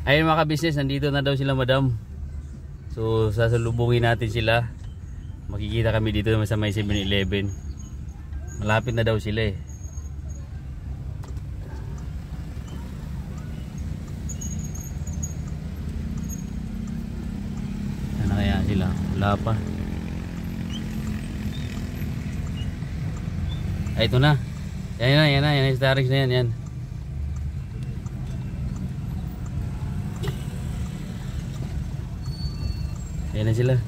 Ayun mga ka-business, nandito na daw sila madam. So sasalubungin natin sila. Makikita kami dito naman sa may 7-Eleven. Malapit na daw sila eh. Ano kaya sila? Wala pa. Ay, ito na. Yan na, yung Starix na yan. Yan na sila.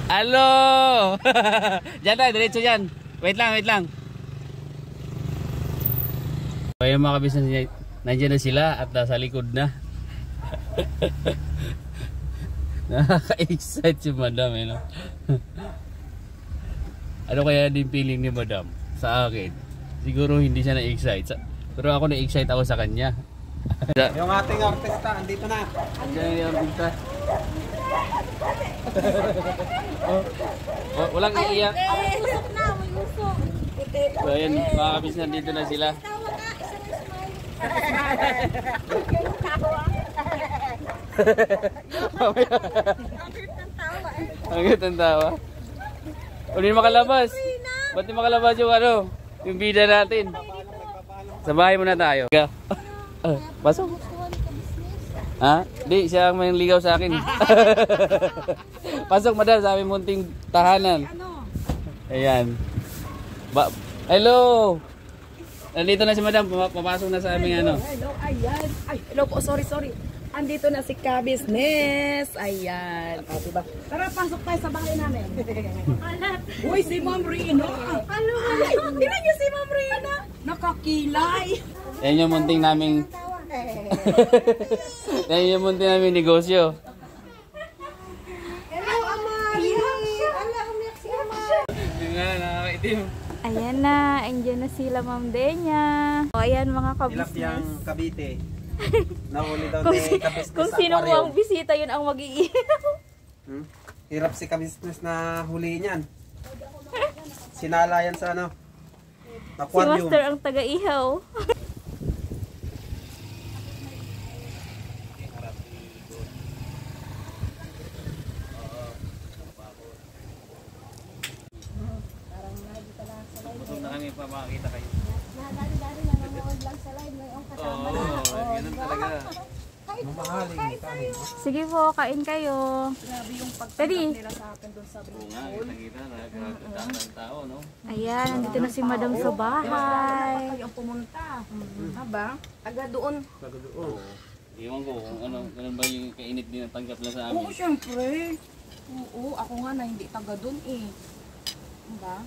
Hello! Diyan tayo, diretso dyan. Wait lang. Kaya mga kabisnes, nandiyan na sila at nasa likod na. Nakaka-excite si madam eh, no? Ano kaya din feeling ni madam sa akin? Siguro hindi siya na-excite. Pero ako na-excite ako sa kanya. Yung ating artista, andito na. Diyan yung artista. Walang iiyak. May usok na, may usok. So ayan, mga kabis, nandito na sila. Tawa ka, Ang ganda ng tawa. O di makalabas. Ba't di makalabas yung ano? Yung bida natin. Sa bahay muna tayo. Pasok. Ha? Di, siya ang may ligaw sa akin. Pasok madam sa aming munting tahanan. Ayan. Hello! Nandito na si madam, papasok na sa aming ano. Hello, ayan. Ay, hello po, sorry. Andito na si Ka-Business. Ayan. O, diba? Tara, pasok tayo sa bahay namin. Uy, si Ma'am Rina. Ay, tingnan niyo si Ma'am Rina. Nakakilay. Yan yung munting naming yan yung munting naming negosyo. Hello, Amalia. Ala, umiyak si Amalia. Yung nga, nakakaitim. Ayan na, andyan na sila Ma'am Denya. O ayan mga Tilapiyang ka-business. Cavite. Nahuli daw Kung, ni Ka-Business kung sino mo ang aquarium. bisita, yun ang mag-iiyaw. Hirap si Ka-Business na huli niyan. Sinala yan sa ano? Si Aquarium. Master ang taga-ihaw. Busog na kami pa makakita kayo. Dari-dari na nanonood lang sa live ngayong kasama na. Oo, ganun talaga. Mamahaling kain. Sige po, kain kayo. Grabe yung Ready? pagtanggap nila sa akin doon sa Oo nga, kita nakakita ng tao, no? Ayan, nandito na si Madam sa bahay. kayo ang pumunta. Haba? Agad doon. Oo. Iwan ko kung ano, ganun ba yung kainit din ang tanggap na sa amin. Oo, syempre. Oo, ako nga na hindi taga doon eh. Diba?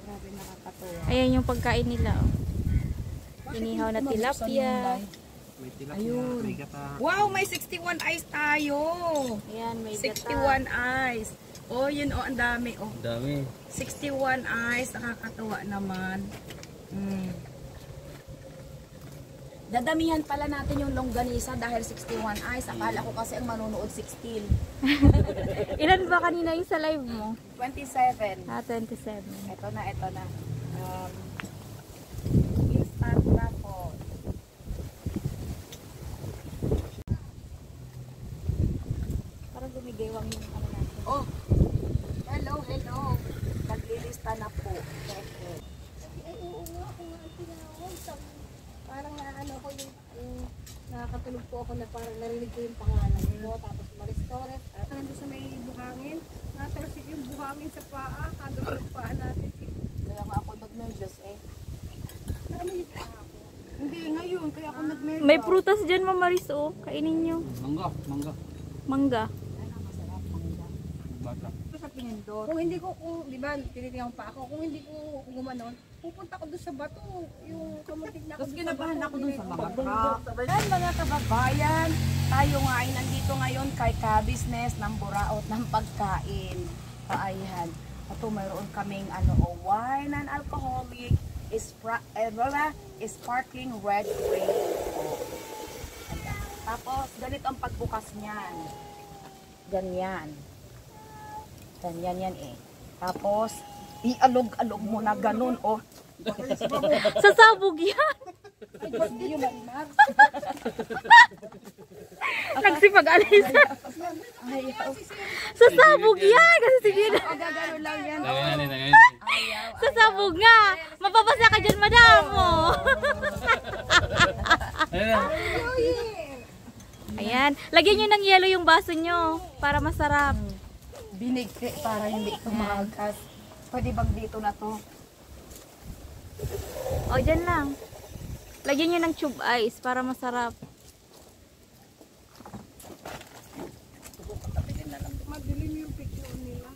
Grabe, nakakatuwa. Ayan yung pagkain nila. Oh. Inihaw na tilapia. May tilapia. Ayun. May gata. Wow, may 61 eyes tayo. Ayan, may 61 eyes. Oh, yun oh, ang dami oh. Ang dami. 61 eyes, nakakatuwa naman. Dadamihan pala natin yung longganisa dahil 61 eyes. Akala ko kasi ang manonood 16. Ilan ba kanina yung sa live mo? 27. Ah, 27. Ito na. Instant raffle. Parang gumigewang yung ano natin. Oh, hello. Naglilista na po. Ay, oo nga, ako nga tinawag. Parang naano ko yung nakakatulog po ako na parang narinig ko yung pangalan mo. Tapos Maristores. Nandun sa may buhangin. Natalsik yung buhangin sa paa. Kagawin yung paa natin. Kaya nga ako nag-nervous eh. Hindi, ngayon. Kaya ako nag-mega. May prutas dyan, Ma'am Maris, oh. Kainin nyo. Mangga. Mangga. Bata. Sa Pinindot. Kung hindi ko, di ba, tinitingnan pa ako. Kung hindi ko gumanon, pupunta ko doon sa bato. Yung kamuntik na ako. Tapos kinabahan ako doon sa mga rock. Ayan mga kababayan, tayo nga ay nandito ngayon kay Ka-Business ng buraot ng pagkain. Ayan. Ito mayroon kaming wine and alcoholic sparkling red grape. Ayan. Tapos ganito ang pagbukas niyan. Ganyan yan eh. Tapos Ialog-alog mo na ganun, oh. Sasabog yan. Ay, hindi yun, Marimar. Nagsipag-alis. Sasabog yan. Kasi sige na. Gagano lang yan. Tagay. Sasabog nga. Mapapasa ka dyan, madam. Oh. Ayun na. Ayan. Lagyan nyo ng yelo yung baso nyo para masarap. Binigti para hindi tumagas. Pwede bang dito na to? O, dyan lang. Lagyan nyo ng tube ice para masarap. Madilim yung picture nila.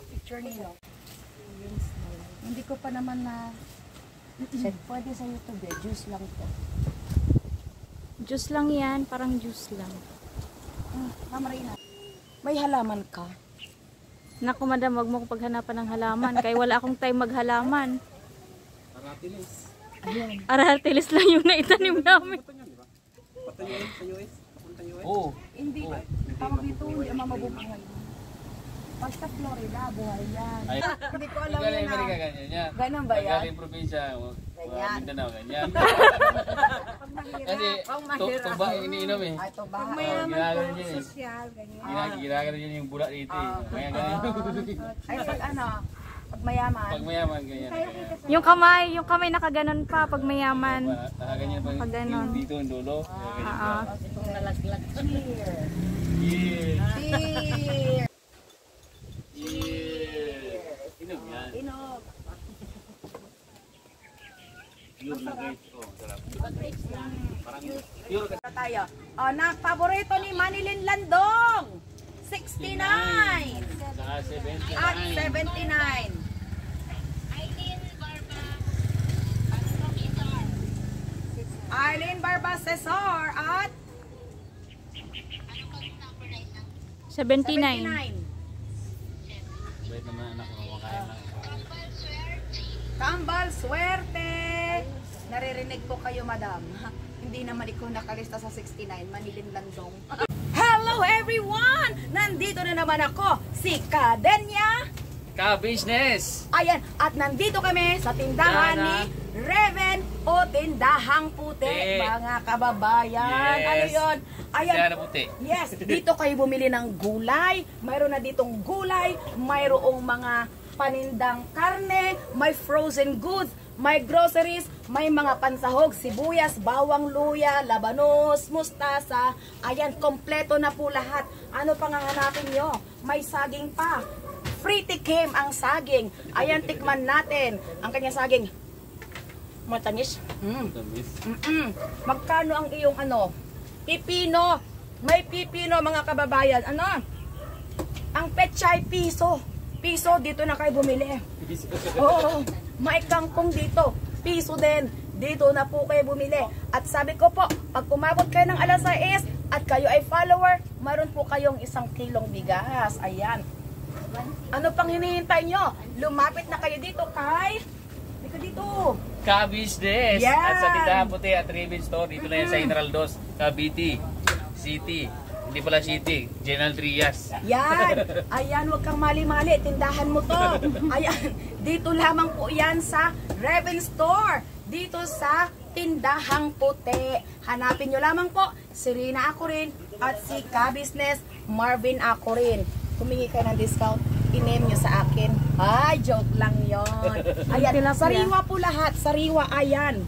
Picture nila. Hindi ko pa naman na check. Pwede sa YouTube eh. Juice lang to. Juice lang yan. Parang juice lang. Marina. May halaman ka? Naku, madam, wag mo ko paghanapan ng halaman. Kaya wala akong time maghalaman. Aratilis. Aratilis lang yung naitanim namin. Punta nyo ulit sa US. Punta nyo US. Oo. Hindi. Tawag dito, hindi ang mabubuhay. Pag sa Florida, buhay yan. Ay, Hindi ko alam galing yan ah. Amerika ganyan yan. Ganun ba yan? Galing probinsya. Ganyan. Mindanao ganyan. Pag mahirap. Kasi tuba yung iniinom eh. Ay, ito ba? Ginagano yun eh. Social, ganyan. Ginagano yun yung bulak dito eh. Kaya ganyan. Ay, pag ano, pag mayaman. Pag mayaman ganyan. Yung kamay nakaganon pa pag mayaman. Nakaganyan pa Pag ganon. yung dito yung dulo. Oo. Cheers. Yeah. Cheers. Yeah. Inom yan. Inog. Pure na guys. Oh, sarap. Parang pure ka. Tayo. Oh, na paborito ni Manilyn Landong. 69 Saka 79. at 79. Arlene Barba Cesar at 79. 79. Bait naman anak ko kumakain lang. Kambal Swerte. Naririnig ko kayo, madam. Hindi naman ikaw nakalista sa 69. Manilyn Landong. Hello everyone! Nandito na naman ako, si Kadenya. Ka-business! Ayan, at nandito kami sa tindahan ni Reven o Tindahang Puti, mga kababayan. Yes. Ano yun? Ayan. Tindahang Puti. Yes, dito kayo bumili ng gulay. Mayroon na ditong gulay, mayroong mga panindang karne, may frozen goods, may groceries, may mga pansahog, sibuyas, bawang, luya, labanos, mustasa. Ayan, kompleto na po lahat. Ano pang hahanapin nyo? May saging pa. Free tikim ang saging. Ayan, tikman natin ang kanyang saging. Matamis. Tamis. Magkano ang iyong ano? Pipino. May pipino, mga kababayan. Ano? Ang pechay piso. Piso, dito na kayo bumili. Oo. May kangkong dito. Piso din. Dito na po kayo bumili. At sabi ko po, pag umabot kayo ng alas 6 at kayo ay follower, mayroon po kayong 1 kilong bigas. Ayan. Ano pang hinihintay nyo? Lumapit na kayo dito kay... Dito dito. Ka-business! Yan. At sa Tindahan Puti at Raven Store, dito na yan sa General Dos, Cavite City. Hindi pala City, General Trias. Yan. Ayan, huwag kang mali-mali. Tindahan mo to. Ayan. Dito lamang po yan sa Raven Store. Dito sa Tindahang Puti. Hanapin nyo lamang po si Rina Acurin at si Ka-Business Marvin Acurin. Humingi kayo ng discount, i-name nyo sa akin. Ay, joke lang yon. Ayan, sariwa po lahat. Sariwa, ayan.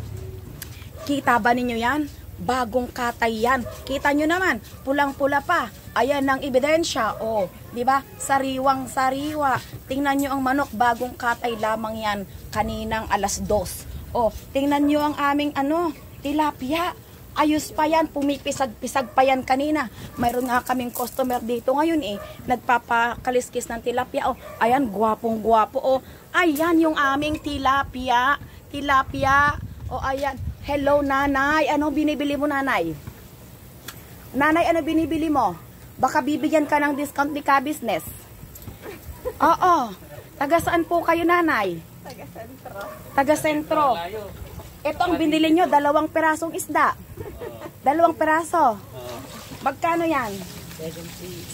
Kita ba ninyo yan? Bagong katay yan. Kita nyo naman, pulang-pula pa. Ayan ang ebidensya. O, di ba? Sariwang sariwa. Tingnan nyo ang manok, bagong katay lamang yan. Kaninang alas 2. O, tingnan nyo ang aming ano, tilapia. Ayos pa yan, pumipisag-pisag pa yan kanina. Mayroon nga kaming customer dito ngayon eh, nagpapakaliskis ng tilapia. Oh, ayan, gwapong-gwapo. Oh, ayan yung aming tilapia. Tilapia. Oh, ayan. Hello, nanay. Ano binibili mo, nanay? Nanay, ano binibili mo? Baka bibigyan ka ng discount ni Ka-Business. Oo. Taga saan po kayo, nanay? Taga-sentro. Taga-sentro. Ito ang binili nyo, 2 pirasong isda. 2 piraso. Magkano yan?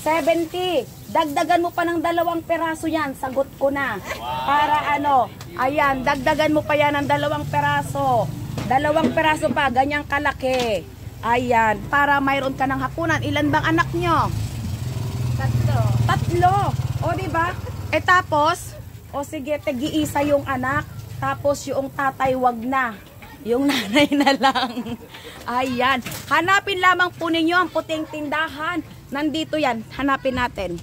70. Dagdagan mo pa ng 2 peraso yan. Sagot ko na. Para ano, ayan, dagdagan mo pa yan ng 2 peraso. 2 peraso pa, ganyang kalaki. Ayan, para mayroon ka ng hapunan. Ilan bang anak nyo? 3. O, diba? E tapos, o sige, tag-iisa yung anak. Tapos yung tatay wag na. Yung nanay na lang. Ayan. Hanapin lamang po ninyo ang puting tindahan. Nandito yan. Hanapin natin.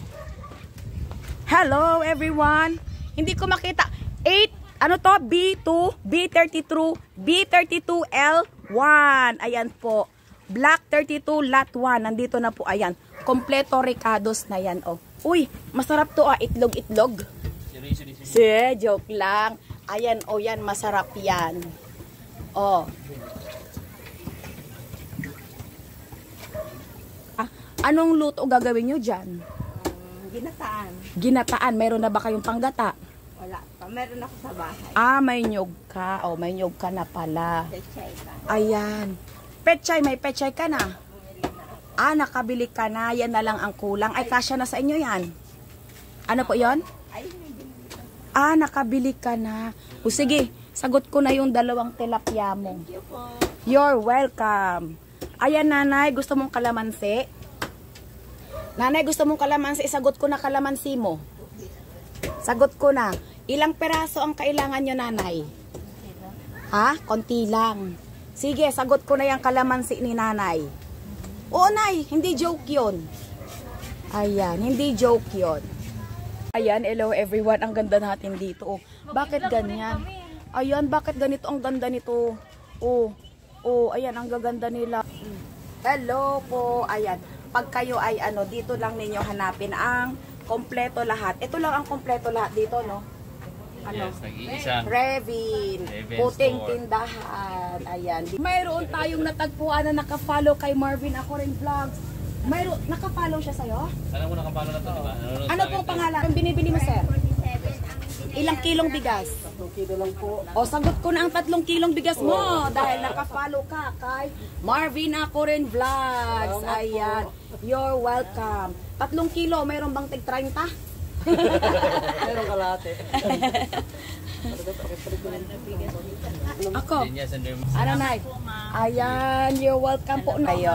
Hello everyone. Hindi ko makita. 8, ano to? B2, B32, B32L1. Ayan po. Black 32 lot 1. Nandito na po. Ayan. Kompleto Ricados na yan. Oh. Uy, masarap to itlog-itlog. Joke lang. Ayan, o yan, masarap yan. Oh. Anong luto gagawin nyo dyan? Ginataan. Ginataan. Mayroon na ba kayong panggata? Wala pa. Meron ako sa bahay. May nyog ka. O, may nyog ka na pala. Pechay pa. Ayan. Pechay, may pechay ka na. Nakabili ka na. Yan na lang ang kulang. Ay, kasya na sa inyo yan. Ano po yon? Nakabili ka na. O sige, sagot ko na yung 2 tilapia mo. Thank you po. You're welcome. Ayan, nanay, gusto mong kalamansi? Nanay, gusto mong kalamansi? Sagot ko na kalamansi mo. Sagot ko na. Ilang peraso ang kailangan nyo, nanay? Konti lang. Sige, sagot ko na yung kalamansi ni nanay. Oo, nay, hindi joke yun. Ayan, hindi joke yun. Ayan, hello everyone. Ang ganda natin dito. Oh, bakit ganyan? Ayan, bakit ganito ang ganda nito? Ayan, ang gaganda nila. Hello po. Ayan, pag kayo ay dito lang ninyo hanapin ang kompleto lahat. Ito lang ang kompleto lahat dito, no? Yes, nag-iisa. Revin. Revin Puting store. tindahan. Ayan. Mayroon tayong natagpuan na nakafollow kay Marvin Acoren Vlogs. Mayroon, nakafollow siya sa'yo? Alam mo nakapalo na to, di ba? Ano pong pangalan? Ang binibili mo, sir? Ilang kilong bigas? 3 kilo lang po. O, sagot ko na ang 3 kilong bigas mo dahil nakafollow ka kay Marvin Acoren Vlogs. Ayan. You're welcome. 3 kilo, mayroon bang tig 30? Meron kalate. Ako. Linya, sender mo. Ano, Nay? Ayan, you're welcome po. Ayo.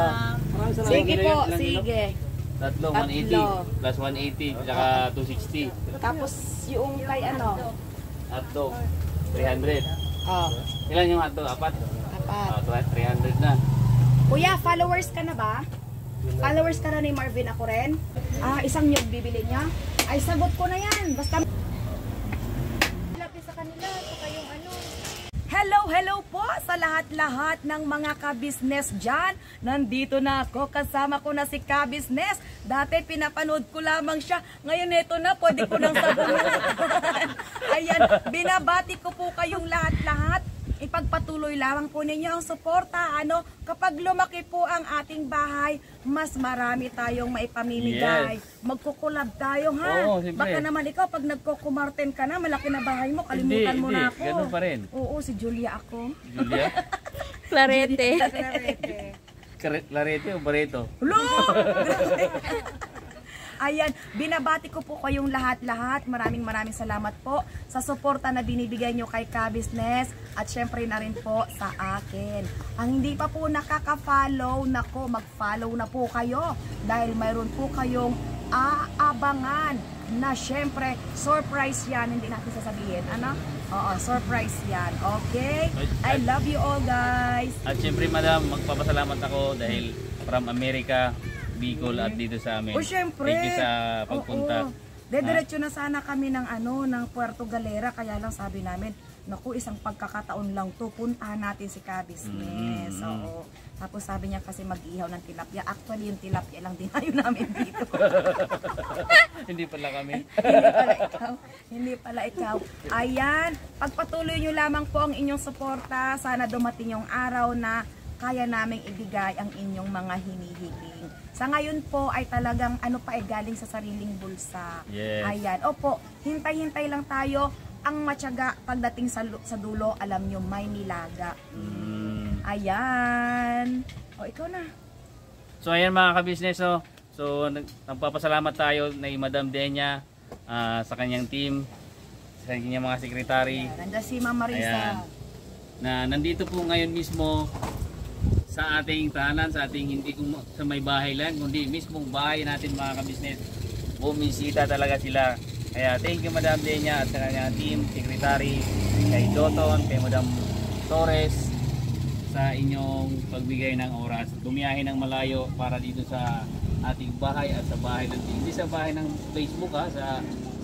Sige po, sige. 3, 180. Plus 180, tsaka 260. Tapos yung kay Hotdog, 300. Oh, Ilan yung hotdog? 4? 300 na. Kuya, followers ka na ba? Followers ka na ni Marvin ako rin? Isang nyug bibili niya? Ay, sagot ko na yan. Basta... Lapis sa kanila. Saka yung Hello po sa lahat-lahat ng mga ka-business dyan. Nandito na ako, kasama ko na si ka-business. Dati pinapanood ko lamang siya. Ngayon ito na, pwede ko nang sabunutan. Ayan, binabati ko po kayong lahat-lahat. Ipagpatuloy lamang po ninyo ang suporta. Kapag lumaki po ang ating bahay, mas marami tayong maipamimigay. Yes. Magkukulab tayo, ha? Oo, siyempre. Baka naman ikaw, pag nagkukumarten ka na, malaki na bahay mo, kalimutan mo na ako. Ganun pa rin. Oo, si Julia ako. Julia? Clarete. Clarete o Barreto? Hello! Ayan, binabati ko po kayong lahat-lahat. Maraming salamat po sa suporta na binibigay nyo kay Ka-Business at syempre na rin po sa akin. Ang hindi pa po nakaka-follow, nako, mag-follow na po kayo dahil mayroon po kayong aabangan na syempre surprise yan, hindi natin sasabihin. Oo, surprise yan. Okay? I love you all, guys. At syempre, madam, magpapasalamat ako dahil from America, Bicol at dito sa amin. O syempre. Thank you sa pagpunta. Dediretso na sana kami ng ng Puerto Galera, kaya lang sabi namin, naku, isang pagkakataon lang to, puntahan natin si Ka-Business. Oo. Tapos sabi niya kasi mag-ihaw ng tilapia. Actually, yung tilapia lang dinayo namin dito. Hindi pala kami. Hindi pala ikaw. Ayan, pagpatuloy nyo lamang po ang inyong suporta. Sana dumating yung araw na kaya naming ibigay ang inyong mga hinihiling. Sa ngayon po ay talagang galing sa sariling bulsa. Yes. Ayan. Opo, hintay-hintay lang tayo. Ang matyaga pagdating sa dulo, alam nyo, may nilaga. Ayan. O, ikaw na. So ayan mga ka-business, So nagpapasalamat tayo na Madam Denya sa kanyang team, sa kanyang mga sekretary. Nandiyan si Ma'am Marisa. Ayan. Na nandito po ngayon mismo sa ating tahanan, sa ating hindi sa may bahay lang, kundi mismong bahay natin mga kabisnes. Bumisita talaga sila. Kaya thank you Madam Denya at sa kanyang team, secretary, kay Doton, kay Madam Torres sa inyong pagbigay ng oras. Bumiyahe ng malayo para dito sa ating bahay at sa bahay ng hindi sa bahay ng Facebook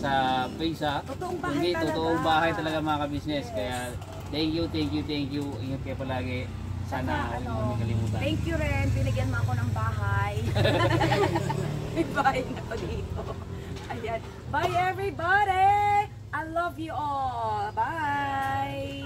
sa face Totoong bahay kundi talaga. totoong bahay talaga mga kabisnes. Kaya thank you. Ingat kayo palagi. Sana huwag mo kalimutan. Thank you rin, binigyan mo ako ng bahay. May bahay na ako dito. Ayan. Bye everybody! I love you all. Bye!